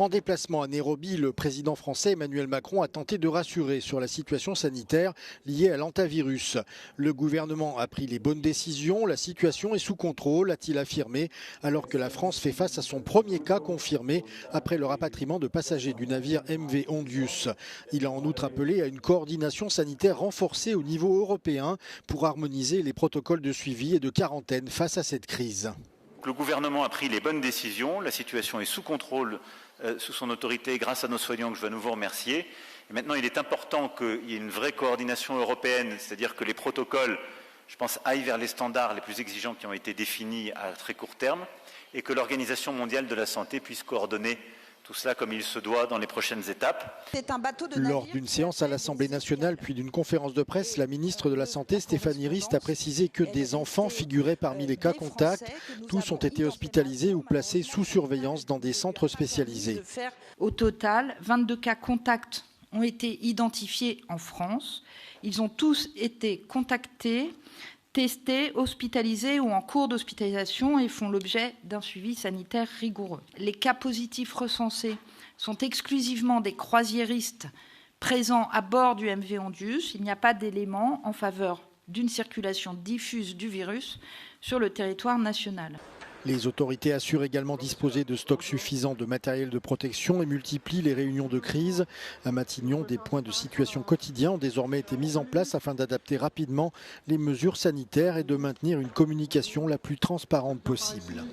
En déplacement à Nairobi, le président français Emmanuel Macron a tenté de rassurer sur la situation sanitaire liée à l'hantavirus. Le gouvernement a pris les bonnes décisions, la situation est sous contrôle, a-t-il affirmé, alors que la France fait face à son premier cas confirmé après le rapatriement de passagers du navire MV Ondius. Il a en outre appelé à une coordination sanitaire renforcée au niveau européen pour harmoniser les protocoles de suivi et de quarantaine face à cette crise. Le gouvernement a pris les bonnes décisions, la situation est sous contrôle, sous son autorité, grâce à nos soignants que je veux à nouveau remercier. Et maintenant, il est important qu'il y ait une vraie coordination européenne, c'est-à-dire que les protocoles, je pense, aillent vers les standards les plus exigeants qui ont été définis à très court terme, et que l'Organisation mondiale de la santé puisse coordonner tout cela comme il se doit dans les prochaines étapes. Lors d'une séance à l'Assemblée nationale puis d'une conférence de presse, la ministre de la Santé Stéphanie Rist a précisé que des enfants figuraient parmi les cas contacts. Tous ont été hospitalisés ou placés sous surveillance dans des centres spécialisés. Au total, 22 cas contacts ont été identifiés en France. Ils ont tous été contactés, testés, hospitalisés ou en cours d'hospitalisation et font l'objet d'un suivi sanitaire rigoureux. Les cas positifs recensés sont exclusivement des croisiéristes présents à bord du MV Ondius. Il n'y a pas d'éléments en faveur d'une circulation diffuse du virus sur le territoire national. Les autorités assurent également disposer de stocks suffisants de matériel de protection et multiplient les réunions de crise. À Matignon, des points de situation quotidiens ont désormais été mis en place afin d'adapter rapidement les mesures sanitaires et de maintenir une communication la plus transparente possible.